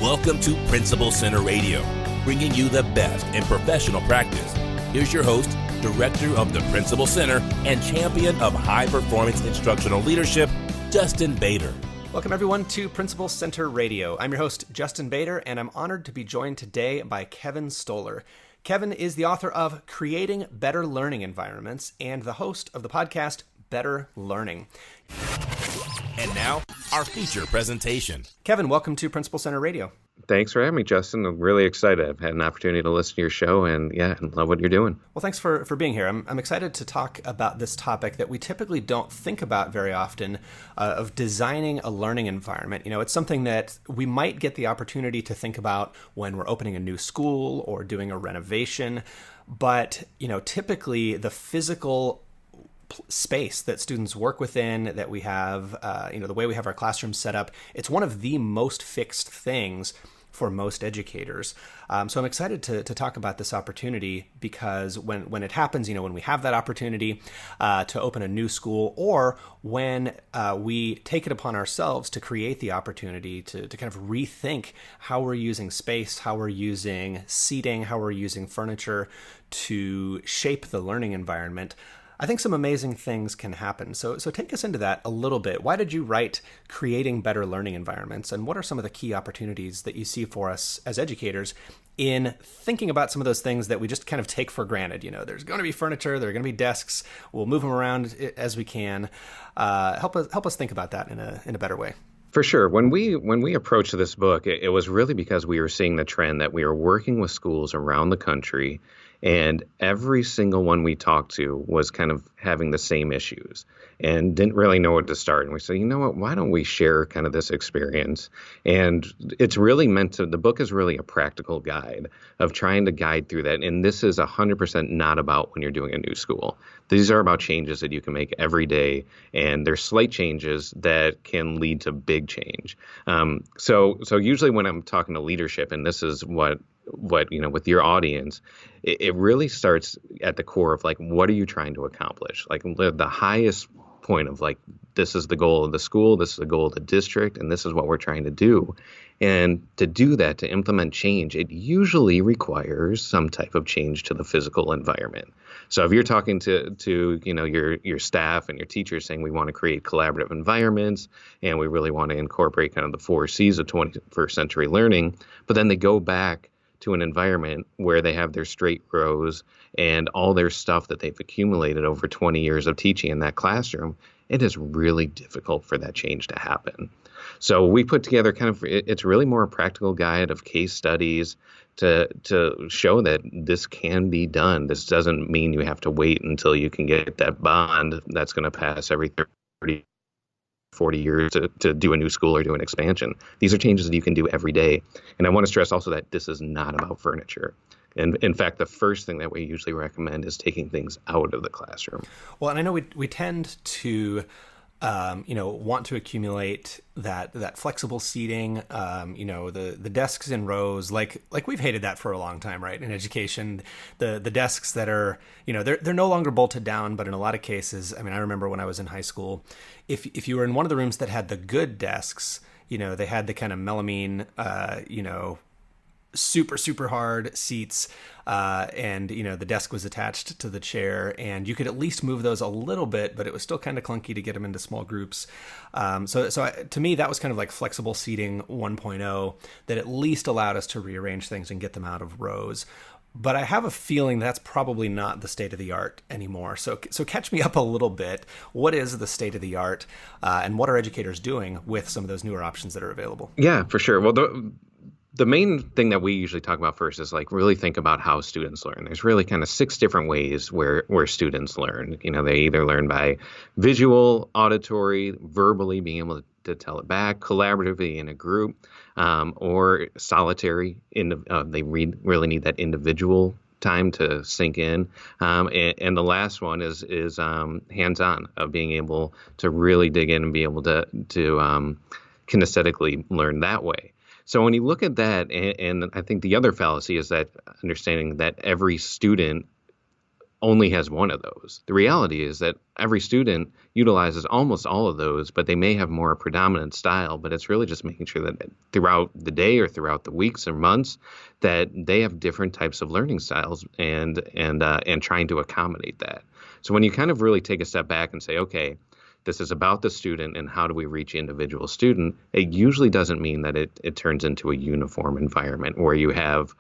Welcome to Principal Center Radio, bringing you the best in professional practice. Here's your host, Director of the Principal Center and Champion of High-Performance Instructional Leadership, Justin Bader. Welcome, everyone, to Principal Center Radio. I'm your host, Justin Bader, and I'm honored to be joined today by Kevin Stoller. Kevin is the author of Creating Better Learning Environments and the host of the podcast, Better Learning. And now, our feature presentation. Kevin, welcome to Principal Center Radio. Thanks for having me, Justin. I'm really excited. I've had an opportunity to listen to your show and love what you're doing. Well, thanks for being here. I'm excited to talk about this topic that we typically don't think about very often, of designing a learning environment. You know, it's something that we might get the opportunity to think about when we're opening a new school or doing a renovation. But, you know, typically the physical space that students work within, that we have, the way we have our classrooms set up, it's one of the most fixed things for most educators. So I'm excited to talk about this opportunity because when it happens, when we have that opportunity to open a new school, or when we take it upon ourselves to create the opportunity to kind of rethink how we're using space, how we're using seating, how we're using furniture to shape the learning environment, I think some amazing things can happen. So take us into that a little bit. Why did you write Creating Better Learning Environments? And what are some of the key opportunities that you see for us as educators in thinking about some of those things that we just kind of take for granted? There's going to be furniture, there are going to be desks, we'll move them around as we can. Help us think about that in a better way. For sure. When we approached this book, it was really because we were seeing the trend that we were working with schools around the country, and every single one we talked to was kind of having the same issues and didn't really know what to start. And we said, you know what, why don't we share kind of this experience? And it's really the book is really a practical guide of trying to guide through that. And this is 100% not about when you're doing a new school. These are about changes that you can make every day. And there's slight changes that can lead to big change. So usually when I'm talking to leadership, and this is what with your audience, it really starts at the core of what are you trying to accomplish? The highest point of this is the goal of the school, this is the goal of the district, and this is what we're trying to do. And to do that, to implement change, it usually requires some type of change to the physical environment. So if you're talking to your staff and your teachers saying we want to create collaborative environments and we really want to incorporate kind of the 4 C's of 21st century learning, but then they go back to an environment where they have their straight rows and all their stuff that they've accumulated over 20 years of teaching in that classroom, it is really difficult for that change to happen. So we put together it's really more a practical guide of case studies to show that this can be done. This doesn't mean you have to wait until you can get that bond that's going to pass every 30, 40 years to do a new school or do an expansion. These are changes that you can do every day. And I want to stress also that this is not about furniture. And in fact, the first thing that we usually recommend is taking things out of the classroom. Well, and I know we tend to want to accumulate that flexible seating, the desks in rows, like we've hated that for a long time, right? In education, the desks that are, they're no longer bolted down, but in a lot of cases, I remember when I was in high school, if you were in one of the rooms that had the good desks, they had the kind of melamine, super hard seats, and the desk was attached to the chair, and you could at least move those a little bit, but it was still kind of clunky to get them into small groups. To me, that was kind of like flexible seating 1.0 that at least allowed us to rearrange things and get them out of rows. But I have a feeling that's probably not the state of the art anymore. So catch me up a little bit. What is the state of the art, and what are educators doing with some of those newer options that are available? Yeah, for sure. Well, the main thing that we usually talk about first is really think about how students learn. There's really kind of 6 different ways where students learn. They either learn by visual, auditory, verbally, being able to tell it back, collaboratively in a group, or solitary. They really need that individual time to sink in. And the last one is hands-on, of being able to really dig in and be able to kinesthetically learn that way. So when you look at that, and I think the other fallacy is that understanding that every student only has one of those. The reality is that every student utilizes almost all of those, but they may have more predominant style. But it's really just making sure that throughout the day or throughout the weeks or months that they have different types of learning styles and trying to accommodate that. So when you kind of really take a step back and say, okay, this is about the student and how do we reach individual student, it usually doesn't mean that it turns into a uniform environment where you have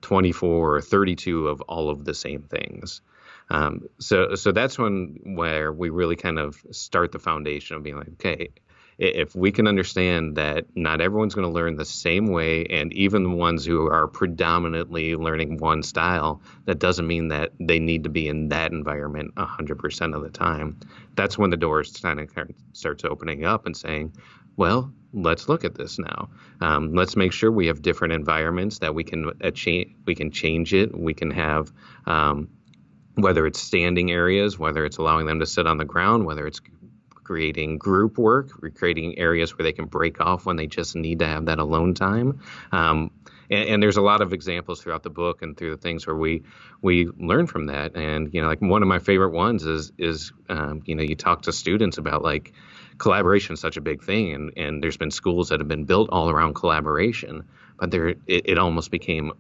24 or 32 of all of the same things. So that's where we really kind of start the foundation of being like, okay, if we can understand that not everyone's going to learn the same way, and even the ones who are predominantly learning one style, that doesn't mean that they need to be in that environment 100% of the time. That's when the doors kind of starts opening up and saying, well, let's look at this now. Let's make sure we have different environments that we can change it. We can have whether it's standing areas, whether it's allowing them to sit on the ground, whether it's creating group work, creating areas where they can break off when they just need to have that alone time. And there's a lot of examples throughout the book and through the things where we learn from that. And, like one of my favorite ones is you talk to students about like collaboration is such a big thing. And there's been schools that have been built all around collaboration, but it almost became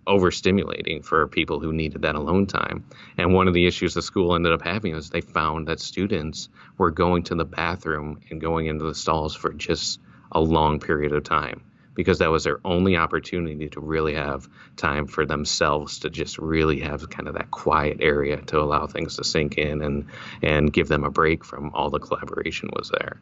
overstimulating for people who needed that alone time. And one of the issues the school ended up having is they found that students were going to the bathroom and going into the stalls for just a long period of time, because that was their only opportunity to really have time for themselves, to just really have kind of that quiet area to allow things to sink in and give them a break from all the collaboration was there.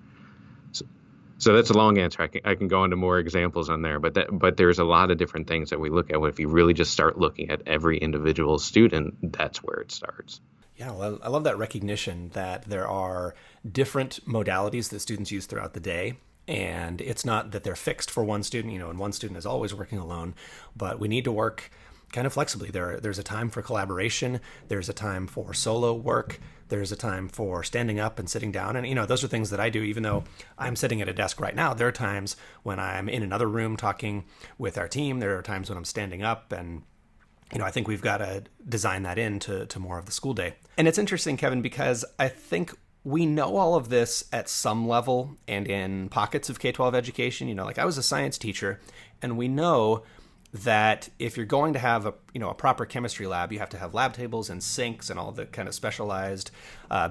So that's a long answer. I can go into more examples on there, but there's a lot of different things that we look at. If you really just start looking at every individual student, that's where it starts. Yeah, well, I love that recognition that there are different modalities that students use throughout the day. And it's not that they're fixed for one student, and one student is always working alone, but we need to work kind of flexibly. There's a time for collaboration. There's a time for solo work. There's a time for standing up and sitting down. And, those are things that I do, even though I'm sitting at a desk right now. There are times when I'm in another room talking with our team. There are times when I'm standing up, and, I think we've got to design that into more of the school day. And it's interesting, Kevin, because I think we know all of this at some level and in pockets of K-12 education. Like I was a science teacher, and we know that if you're going to have a proper chemistry lab, you have to have lab tables and sinks and all the kind of specialized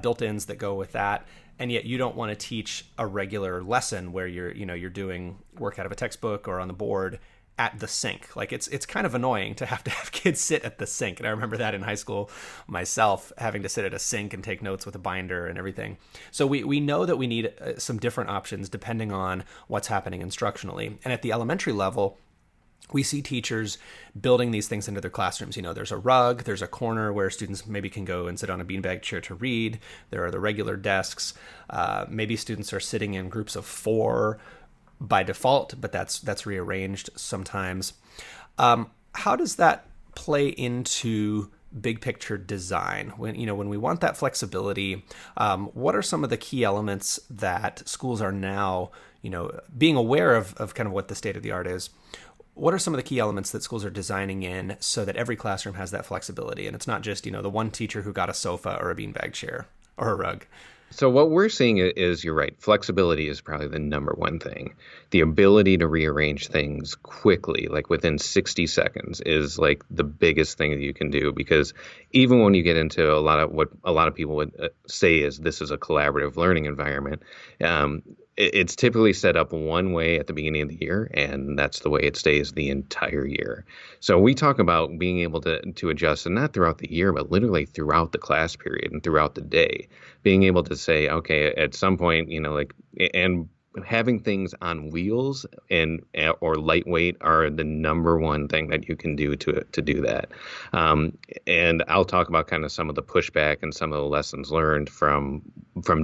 built-ins that go with that. And yet you don't want to teach a regular lesson where you're doing work out of a textbook or on the board at the sink. Like it's kind of annoying to have kids sit at the sink. And I remember that in high school myself, having to sit at a sink and take notes with a binder and everything. So we know that we need some different options depending on what's happening instructionally. And at the elementary level, we see teachers building these things into their classrooms. There's a rug, there's a corner where students maybe can go and sit on a beanbag chair to read. There are the regular desks. Maybe students are sitting in groups of 4 by default, but that's rearranged sometimes. How does that play into big picture design? When we want that flexibility, what are some of the key elements that schools are now, being aware of kind of what the state of the art is? What are some of the key elements that schools are designing in so that every classroom has that flexibility? And it's not just, the one teacher who got a sofa or a beanbag chair or a rug. So what we're seeing is, you're right, flexibility is probably the number one thing. The ability to rearrange things quickly, like within 60 seconds, is like the biggest thing that you can do, because even when you get into a lot of what a lot of people would say is this is a collaborative learning environment, it's typically set up one way at the beginning of the year, and that's the way it stays the entire year. So we talk about being able to adjust, and not throughout the year, but literally throughout the class period and throughout the day, being able to say, okay, at some point, and having things on wheels or lightweight are the number one thing that you can do to do that. And I'll talk about kind of some of the pushback and some of the lessons learned from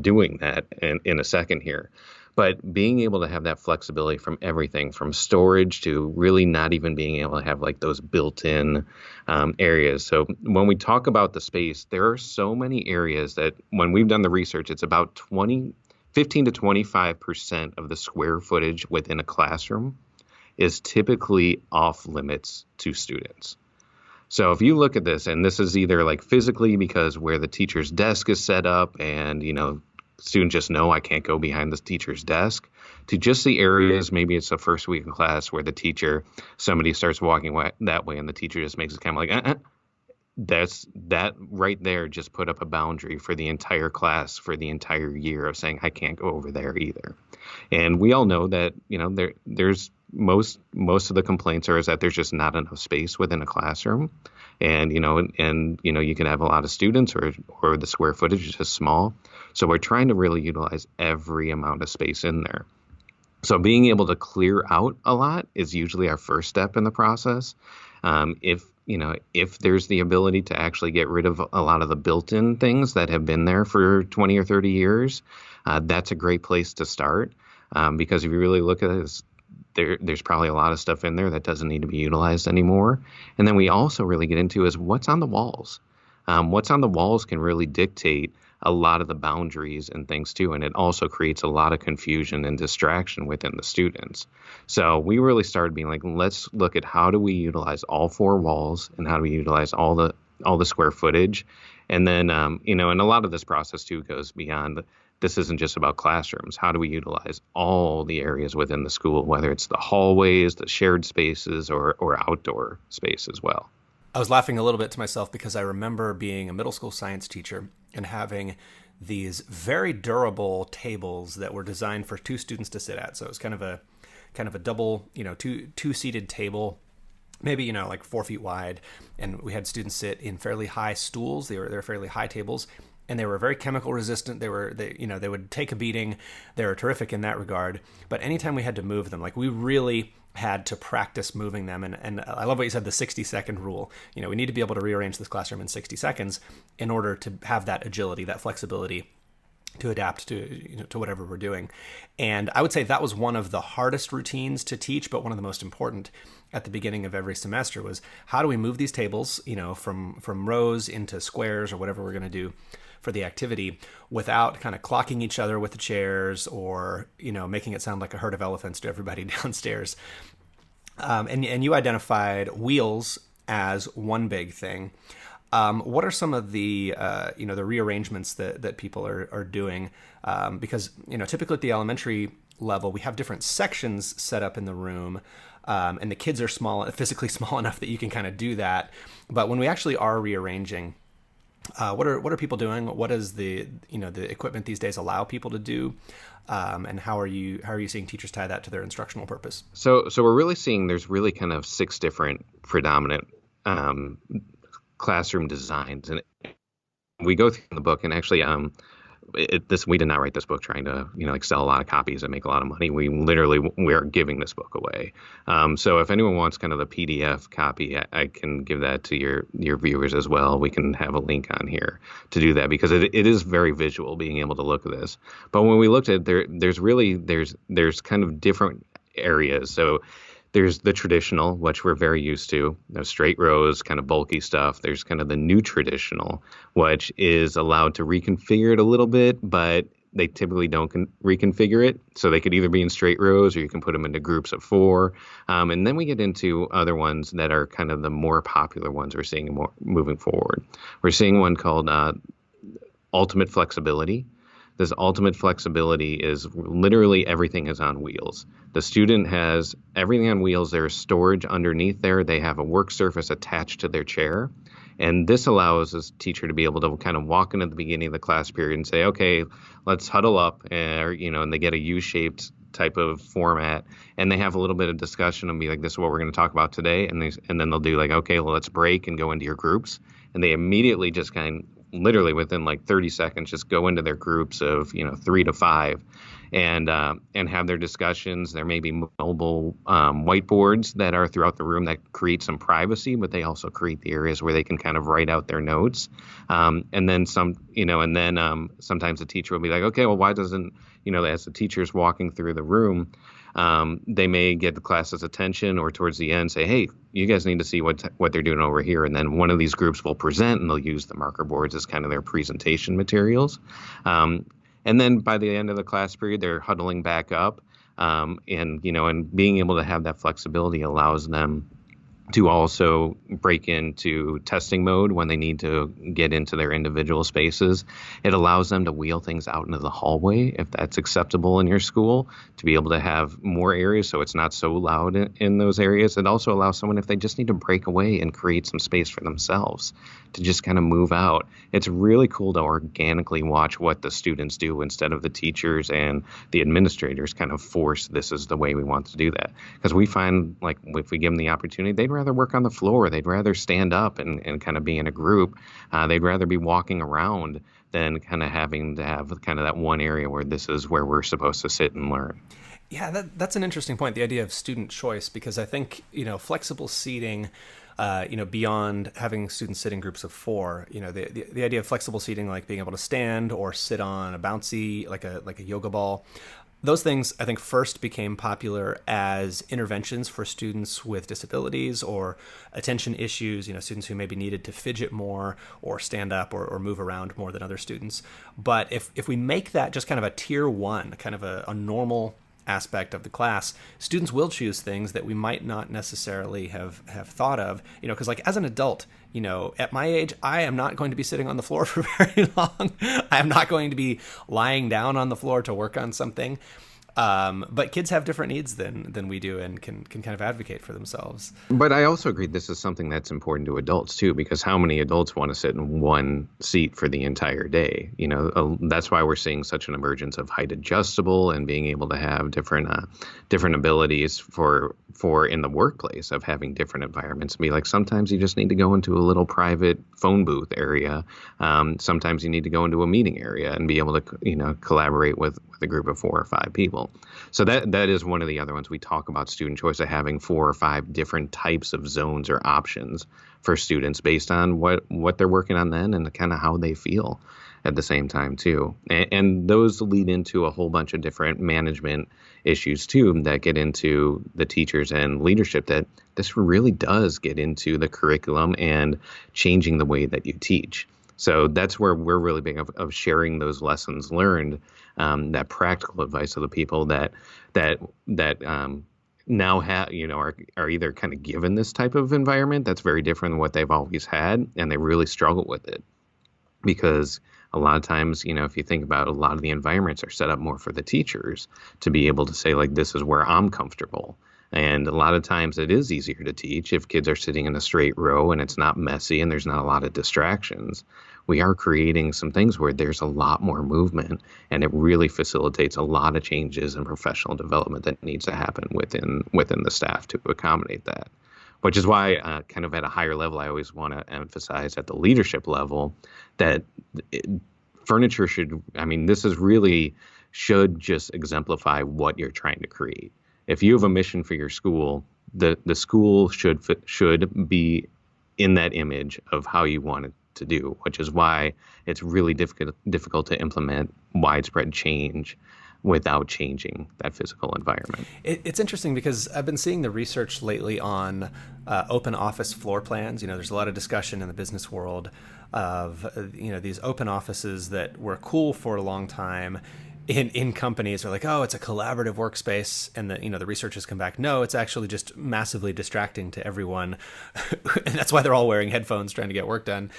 doing that in a second here. But being able to have that flexibility from everything from storage to really not even being able to have like those built-in areas. So when we talk about the space, there are so many areas that when we've done the research, it's about 15 to 25% of the square footage within a classroom is typically off limits to students. So if you look at this, and this is either like physically because where the teacher's desk is set up and, students just know I can't go behind the teacher's desk, to just the areas, maybe it's the first week of class where somebody starts walking that way and the teacher just makes it kind of like, that right there just put up a boundary for the entire class for the entire year of saying, I can't go over there either. And we all know that, there's most of the complaints is that there's just not enough space within a classroom. And, you can have a lot of students or the square footage is just small. So we're trying to really utilize every amount of space in there. So being able to clear out a lot is usually our first step in the process. If there's the ability to actually get rid of a lot of the built-in things that have been there for 20 or 30 years, that's a great place to start. Because if you really look at it, there's probably a lot of stuff in there that doesn't need to be utilized anymore. And then we also really get into is what's on the walls. What's on the walls can really dictate a lot of the boundaries and things too. And it also creates a lot of confusion and distraction within the students. So we really started being like, let's look at how do we utilize all four walls and how do we utilize all the square footage. And then, and a lot of this process too goes beyond. This isn't just about classrooms. How do we utilize all the areas within the school, whether it's the hallways, the shared spaces, or outdoor space as well? I was laughing a little bit to myself because I remember being a middle school science teacher and having these very durable tables that were designed for two students to sit at. So it was kind of a double, two-seated table, maybe, like 4 feet wide. And we had students sit in fairly high stools. They were fairly high tables. And they were very chemical resistant. They would take a beating. They were terrific in that regard. But anytime we had to move them, like we really had to practice moving them. And I love what you said, the 60-second rule. We need to be able to rearrange this classroom in 60 seconds in order to have that agility, that flexibility to adapt to whatever we're doing. And I would say that was one of the hardest routines to teach, but one of the most important at the beginning of every semester was how do we move these tables, from rows into squares or whatever we're going to do for the activity without kind of clocking each other with the chairs or, making it sound like a herd of elephants to everybody downstairs. And you identified wheels as one big thing. What are some of the, the rearrangements that people are doing? Because, typically at the elementary level, we have different sections set up in the room. And the kids are physically small enough that you can kind of do that. But when we actually are rearranging, what are people doing? What does the equipment these days allow people to do? And how are you seeing teachers tie that to their instructional purpose? So we're really seeing there's really kind of 6 different predominant classroom designs, and we go through the book. And actually, we did not write this book trying to sell a lot of copies and make a lot of money. We are giving this book away. So if anyone wants kind of the PDF copy, I can give that to your viewers as well. We can have a link on here to do that because it is very visual being able to look at this. But when we looked at it, there's kind of different areas. So there's the traditional, which we're very used to, straight rows, kind of bulky stuff. There's kind of the new traditional, which is allowed to reconfigure it a little bit, but they typically don't reconfigure it. So they could either be in straight rows or you can put them into groups of 4. And then we get into other ones that are kind of the more popular ones we're seeing more moving forward. We're seeing one called Ultimate Flexibility. This ultimate flexibility is literally everything is on wheels. The student has everything on wheels. There's storage underneath there. They have a work surface attached to their chair. And this allows this teacher to be able to kind of walk in at the beginning of the class period and say, okay, let's huddle up, and they get a U-shaped type of format, and they have a little bit of discussion and be like, this is what we're going to talk about today. And then they'll do like, okay, well, let's break and go into your groups. And they immediately just literally within like 30 seconds, just go into their groups of, 3 to 5 and have their discussions. There may be mobile whiteboards that are throughout the room that create some privacy, but they also create the areas where they can kind of write out their notes. And then sometimes the teacher will be like, okay, well, why doesn't, as the teacher's walking through the room, they may get the class's attention or towards the end say, hey, you guys need to see what they're doing over here. And then one of these groups will present and they'll use the marker boards as kind of their presentation materials. And then by the end of the class period, they're huddling back up. And being able to have that flexibility allows them to also break into testing mode when they need to get into their individual spaces. It allows them to wheel things out into the hallway if that's acceptable in your school, to be able to have more areas so it's not so loud in those areas. It also allows someone, if they just need to break away and create some space for themselves, to just kind of move out. It's really cool to organically watch what the students do instead of the teachers and the administrators kind of force, this is the way we want to do that. Because we find, like, if we give them the opportunity, they'd rather work on the floor. They'd rather stand up and kind of be in a group. They'd rather be walking around than kind of having to have kind of that one area where this is where we're supposed to sit and learn. Yeah, that's an interesting point, the idea of student choice, because I think, flexible seating, beyond having students sit in groups of 4, the idea of flexible seating, like being able to stand or sit on a bouncy, like a yoga ball, those things, I think, first became popular as interventions for students with disabilities or attention issues, students who maybe needed to fidget more or stand up or move around more than other students. But if we make that just kind of a tier 1, kind of a normal aspect of the class, students will choose things that we might not necessarily have thought of, because like as an adult, at my age, I am not going to be sitting on the floor for very long. I am not going to be lying down on the floor to work on something. But kids have different needs than we do and can kind of advocate for themselves. But I also agree this is something that's important to adults too, because how many adults want to sit in one seat for the entire day? That's why we're seeing such an emergence of height adjustable and being able to have different abilities for in the workplace, of having different environments. Be like, sometimes you just need to go into a little private phone booth area. Sometimes you need to go into a meeting area and be able to collaborate with a group of 4 or 5 people. So that is one of the other ones. We talk about student choice, of having 4 or 5 different types of zones or options for students based on what they're working on then and kind of how they feel at the same time too. And those lead into a whole bunch of different management issues too that get into the teachers and leadership, that this really does get into the curriculum and changing the way that you teach. So that's where we're really big of sharing those lessons learned, that practical advice of the people that now have, are either kind of given this type of environment that's very different than what they've always had, and they really struggle with it. Because a lot of times, if you think about, a lot of the environments are set up more for the teachers to be able to say, like, this is where I'm comfortable. And a lot of times it is easier to teach if kids are sitting in a straight row and it's not messy and there's not a lot of distractions. We are creating some things where there's a lot more movement, and it really facilitates a lot of changes in professional development that needs to happen within the staff to accommodate that. Which is why kind of at a higher level, I always want to emphasize at the leadership level that furniture should just exemplify what you're trying to create. If you have a mission for your school, the school should be in that image of how you want it to do, which is why it's really difficult to implement widespread change without changing that physical environment. It's interesting because I've been seeing the research lately on open office floor plans. There's a lot of discussion in the business world of these open offices that were cool for a long time. In companies are like, oh, it's a collaborative workspace, and the researchers come back, no, it's actually just massively distracting to everyone, and that's why they're all wearing headphones trying to get work done,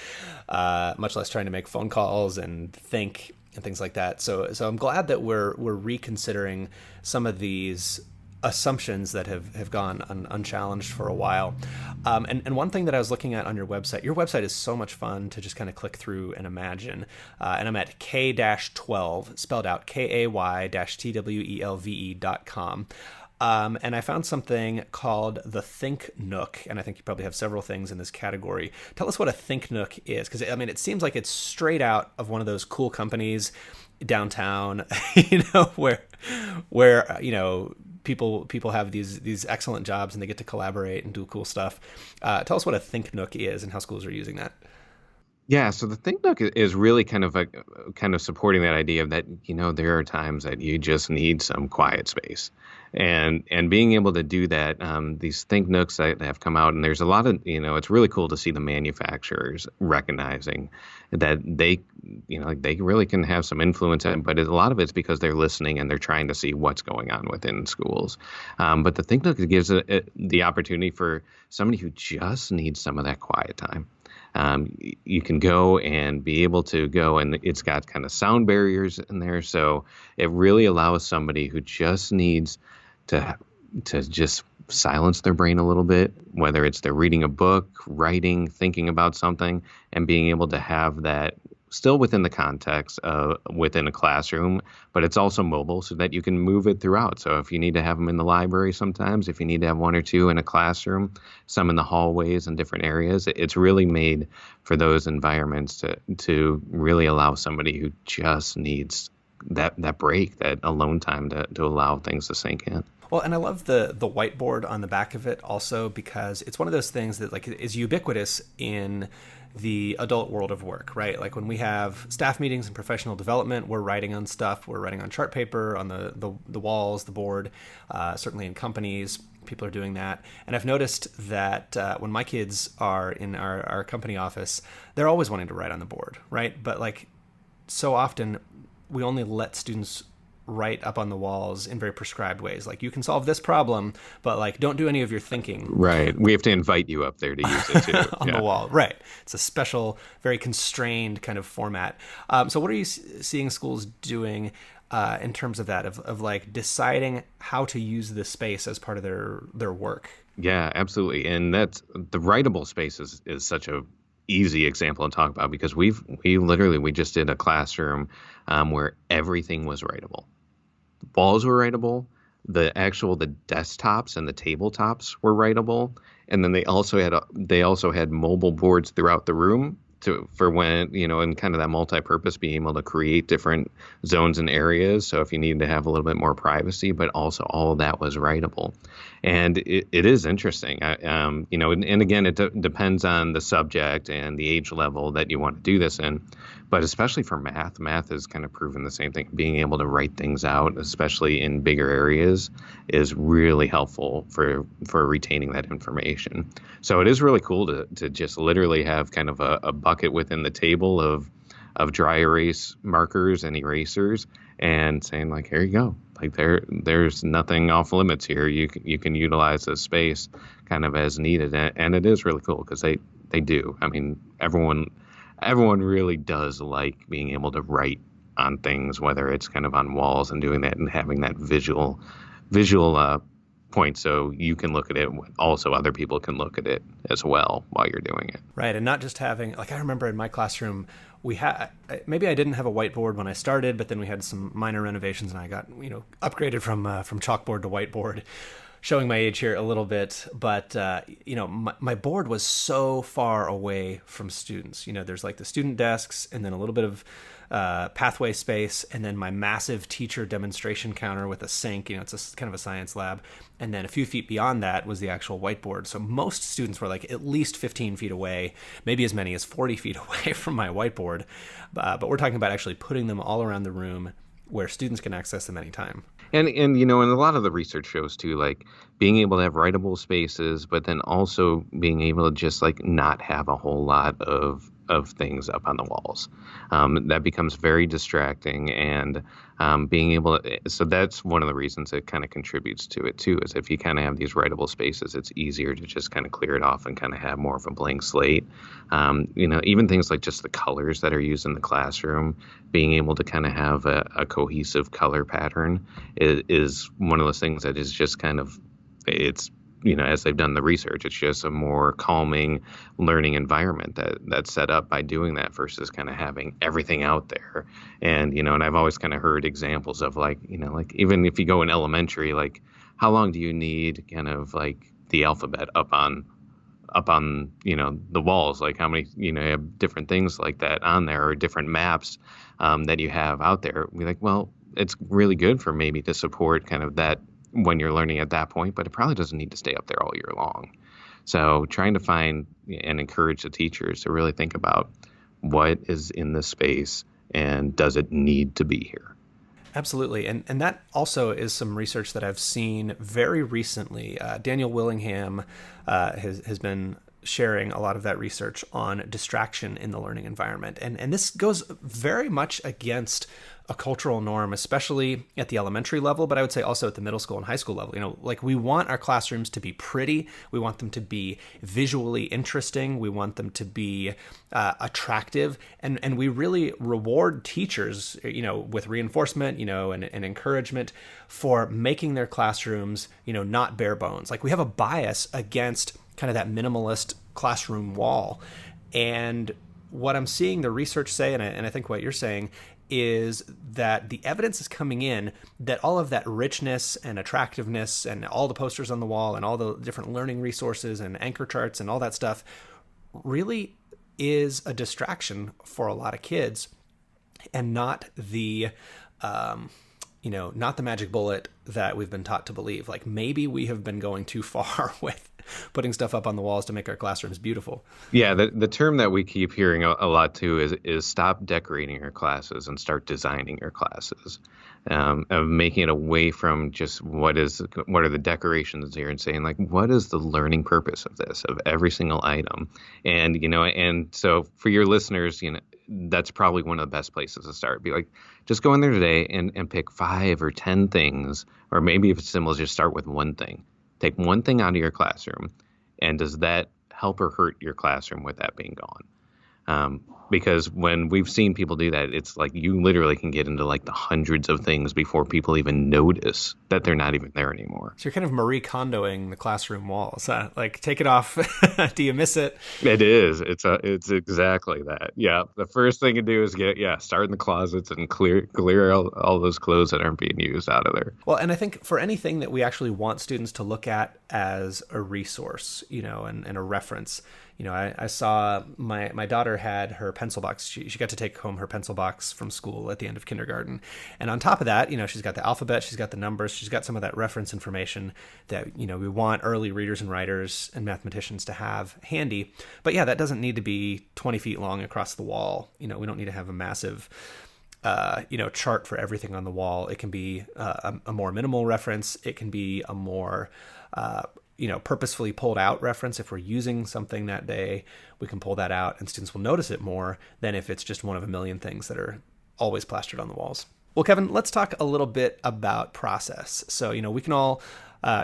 much less trying to make phone calls and think and things like that. So I'm glad that we're reconsidering some of these assumptions that have gone unchallenged for a while. And one thing that I was looking at on your website is so much fun to just kind of click through and imagine. And I'm at K-12, spelled out KAY-TWELVE.com. And I found something called the Think Nook, and I think you probably have several things in this category. Tell us what a Think Nook is, because it seems like it's straight out of one of those cool companies downtown, where people have these excellent jobs and they get to collaborate and do cool stuff. Tell us what a Think Nook is and how schools are using that. Yeah, so the Think Nook is really kind of supporting that idea of that, there are times that you just need some quiet space. And being able to do that, these Think Nooks that have come out, and there's a lot of, it's really cool to see the manufacturers recognizing that they, like they really can have some influence, but a lot of it's because they're listening and they're trying to see what's going on within schools. But the Think Nook gives the opportunity for somebody who just needs some of that quiet time. You can go and be able to go, and it's got kind of sound barriers in there, so it really allows somebody who just needs to just silence their brain a little bit, whether it's they're reading a book, writing, thinking about something, and being able to have that still within the context of within a classroom, but it's also mobile so that you can move it throughout. So if you need to have them in the library sometimes, if you need to have one or two in a classroom, some in the hallways and different areas, it's really made for those environments to really allow somebody who just needs that break, that alone time to allow things to sink in. Well, and I love the whiteboard on the back of it also, because it's one of those things that like is ubiquitous in the adult world of work, right? Like when we have staff meetings and professional development, we're writing on stuff. We're writing on chart paper, on the walls, the board. Certainly in companies, people are doing that. And I've noticed that when my kids are in our company office, they're always wanting to write on the board, right? But like so often, we only let students write up on the walls in very prescribed ways. Like, you can solve this problem, but like, don't do any of your thinking. Right. We have to invite you up there to use it too. On the wall. Right. It's a special, very constrained kind of format. So what are you seeing schools doing in terms of that, of like deciding how to use this space as part of their work? Yeah, absolutely. And that's the writable space is such a easy example to talk about, because we just did a classroom where everything was writable. The walls were writable, the desktops and the tabletops were writable, and then they also had mobile boards throughout the room for when, and kind of that multi-purpose, being able to create different zones and areas. So if you need to have a little bit more privacy, but also all of that was writable. And it is interesting, and again, it depends on the subject and the age level that you want to do this in. But especially for math has kind of proven the same thing. Being able to write things out, especially in bigger areas, is really helpful for retaining that information. So it is really cool to just literally have kind of a bucket within the table of dry erase markers and erasers, and saying like, here you go. Like there's nothing off limits here. You can utilize this space kind of as needed, and it is really cool because they do. I mean, everyone really does like being able to write on things, whether it's kind of on walls and doing that and having that visual point, so you can look at it, also other people can look at it as well while you're doing it. Right, and not just having, like, I remember in my classroom, we had, maybe I didn't have a whiteboard when I started, but then we had some minor renovations and I got, upgraded from chalkboard to whiteboard. Showing my age here a little bit, but my board was so far away from students. There's like the student desks and then a little bit of pathway space, and then my massive teacher demonstration counter with a sink. It's kind of a science lab. And then a few feet beyond that was the actual whiteboard. So most students were like at least 15 feet away, maybe as many as 40 feet away from my whiteboard. But we're talking about actually putting them all around the room where students can access them anytime. And and a lot of the research shows too, like being able to have writable spaces, but then also being able to just like not have a whole lot of things up on the walls. That becomes very distracting, and being able to, so that's one of the reasons it kind of contributes to it too, is if you kind of have these writable spaces, it's easier to just kind of clear it off and kind of have more of a blank slate. Even things like just the colors that are used in the classroom, being able to kind of have a cohesive color pattern is one of those things that is just kind of, it's, as they've done the research, it's just a more calming learning environment that's set up by doing that versus kind of having everything out there. And, and I've always kind of heard examples of like even if you go in elementary, like how long do you need kind of like the alphabet up on the walls? Like how many, you have different things like that on there, or different maps that you have out there. We're like, well, it's really good for maybe to support kind of that when you're learning at that point, but it probably doesn't need to stay up there all year long. So trying to find and encourage the teachers to really think about what is in this space and does it need to be here. Absolutely. And that also is some research that I've seen very recently. Daniel Willingham has been sharing a lot of that research on distraction in the learning environment. And this goes very much against a cultural norm, especially at the elementary level, but I would say also at the middle school and high school level. You know, like we want our classrooms to be pretty. We want them to be visually interesting. We want them to be attractive. And we really reward teachers, you know, with reinforcement, you know, and encouragement for making their classrooms, you know, not bare bones. Like we have a bias against kind of that minimalist classroom wall. And what I'm seeing the research say, and I think what you're saying, is that the evidence is coming in that all of that richness and attractiveness and all the posters on the wall and all the different learning resources and anchor charts and all that stuff really is a distraction for a lot of kids, and not the not the magic bullet that we've been taught to believe. Like maybe we have been going too far with putting stuff up on the walls to make our classrooms beautiful. Yeah, the term that we keep hearing a lot too is stop decorating your classes and start designing your classes. Of making it away from just what are the decorations here, and saying like, what is the learning purpose of this, of every single item? And, you know, and so for your listeners, you know, that's probably one of the best places to start. Be like, just go in there today and pick 5 or 10 things, or maybe if it's simple, just start with one thing. Take one thing out of your classroom, and does that help or hurt your classroom with that being gone? Because when we've seen people do that, it's like you literally can get into like the hundreds of things before people even notice that they're not even there anymore. So you're kind of Marie Kondoing the classroom walls. Like, take it off. Do you miss it? It is. It's exactly that. Yeah. The first thing to do is start in the closets and clear all those clothes that aren't being used out of there. Well, and I think for anything that we actually want students to look at as a resource, you know, and a reference. You know, I saw my daughter had her pencil box. She got to take home her pencil box from school at the end of kindergarten. And on top of that, you know, she's got the alphabet, she's got the numbers, she's got some of that reference information that, you know, we want early readers and writers and mathematicians to have handy. But yeah, that doesn't need to be 20 feet long across the wall. You know, we don't need to have a massive chart for everything on the wall. It can be a more minimal reference. It can be a more purposefully pulled out reference. If we're using something that day, we can pull that out and students will notice it more than if it's just one of a million things that are always plastered on the walls. Well, Kevin, let's talk a little bit about process. So, you know, we can all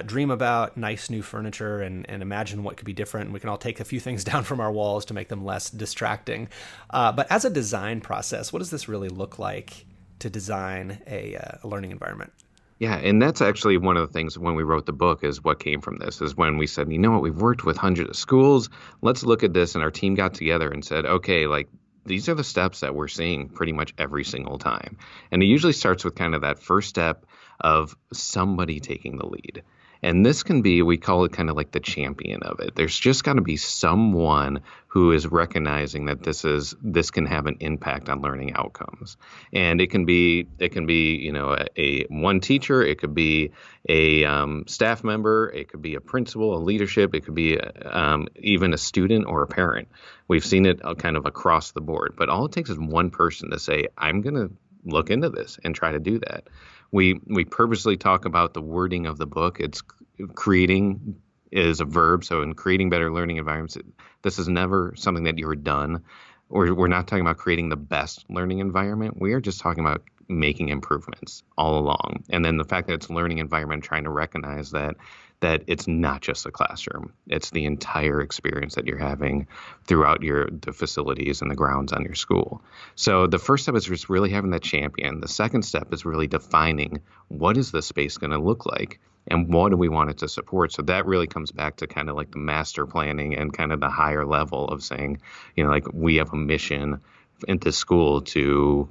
dream about nice new furniture and imagine what could be different. And we can all take a few things down from our walls to make them less distracting. But as a design process, what does this really look like to design a learning environment? Yeah, and that's actually one of the things when we wrote the book is what came from this, is when we said, you know what, we've worked with hundreds of schools. Let's look at this. And our team got together and said, okay, like these are the steps that we're seeing pretty much every single time. And it usually starts with kind of that first step of somebody taking the lead. And this can be, we call it kind of like the champion of it. There's just got to be someone who is recognizing that this can have an impact on learning outcomes. And it can be, you know, a one teacher, it could be a staff member, it could be a principal, a leadership, it could be even a student or a parent. We've seen it kind of across the board, but all it takes is one person to say, I'm going to look into this and try to do that. We purposely talk about the wording of the book. It's creating is a verb. So in creating better learning environments, this is never something that you're done. We're not talking about creating the best learning environment. We are just talking about making improvements all along. And then the fact that it's a learning environment, trying to recognize that it's not just the classroom. It's the entire experience that you're having throughout the facilities and the grounds on your school. So the first step is just really having that champion. The second step is really defining what is the space going to look like and what do we want it to support. So that really comes back to kind of like the master planning and kind of the higher level of saying, you know, like we have a mission into school to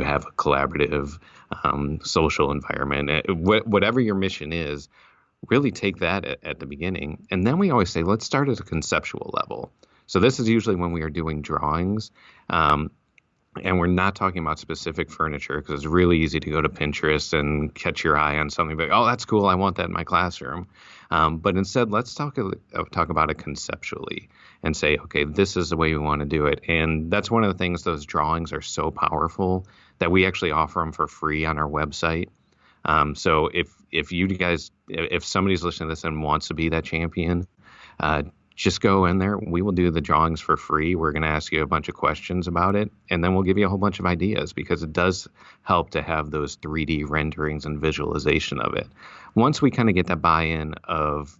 have a collaborative social environment. Whatever your mission is, really take that at the beginning. And then we always say, let's start at a conceptual level. So this is usually when we are doing drawings. And we're not talking about specific furniture, because it's really easy to go to Pinterest and catch your eye on something like, oh, that's cool, I want that in my classroom. But instead, let's talk about it conceptually and say, okay, this is the way we want to do it. And that's one of the things, those drawings are so powerful that we actually offer them for free on our website. So if somebody's listening to this and wants to be that champion, just go in there. We will do the drawings for free. We're going to ask you a bunch of questions about it, and then we'll give you a whole bunch of ideas, because it does help to have those 3D renderings and visualization of it. Once we kind of get that buy-in of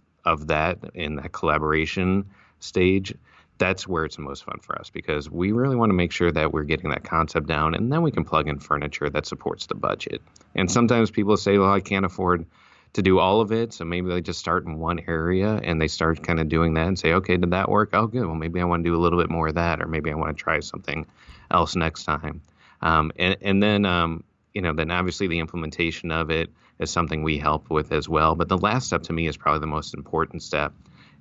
that in that collaboration stage, that's where it's the most fun for us, because we really want to make sure that we're getting that concept down, and then we can plug in furniture that supports the budget. And sometimes people say, well, I can't afford to do all of it, so maybe they just start in one area and they start kind of doing that and say, okay, did that work? Oh, good. Well, maybe I want to do a little bit more of that, or maybe I want to try something else next time. And then obviously the implementation of it is something we help with as well. But the last step to me is probably the most important step,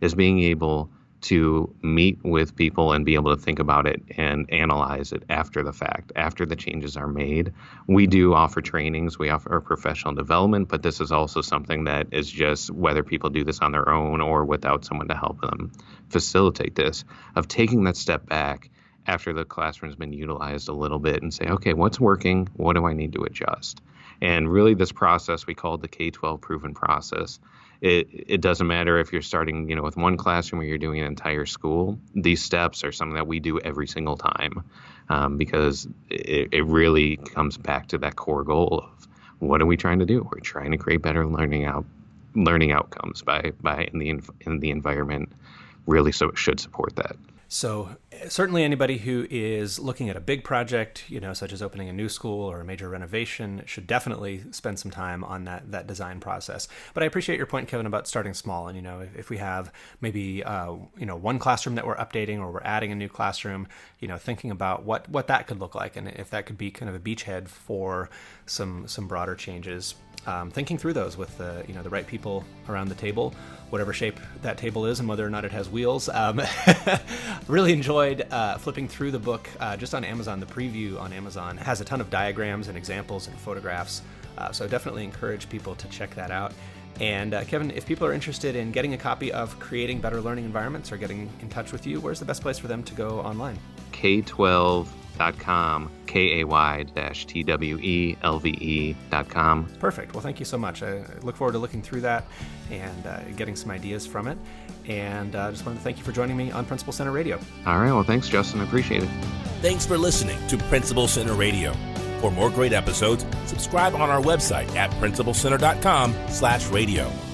is being able to meet with people and be able to think about it and analyze it after the fact, after the changes are made. We do offer trainings, we offer professional development, but this is also something that is just, whether people do this on their own or without someone to help them facilitate this, of taking that step back after the classroom's been utilized a little bit and say, okay, what's working? What do I need to adjust? And really this process, we call it the K-12 proven process. It doesn't matter if you're starting, with one classroom or you're doing an entire school. These steps are something that we do every single time, because it really comes back to that core goal of, what are we trying to do? We're trying to create better learning outcomes by in the environment. Really, so it should support that. So certainly anybody who is looking at a big project, such as opening a new school or a major renovation, should definitely spend some time on that design process. But I appreciate your point, Kevin, about starting small. And, if we have maybe, one classroom that we're updating, or we're adding a new classroom, thinking about what that could look like, and if that could be kind of a beachhead for some broader changes. Thinking through those with the right people around the table, whatever shape that table is and whether or not it has wheels. Really enjoyed flipping through the book just on Amazon. The preview on Amazon has a ton of diagrams and examples and photographs, so definitely encourage people to check that out. And Kevin, if people are interested in getting a copy of Creating Better Learning Environments or getting in touch with you, where's the best place for them to go online? K12.com, KAY-TWELVE.com. Perfect. Well, thank you so much. I look forward to looking through that and getting some ideas from it. And I just wanted to thank you for joining me on Principal Center Radio. All right. Well, thanks, Justin. I appreciate it. Thanks for listening to Principal Center Radio. For more great episodes, subscribe on our website at principalcenter.com/radio.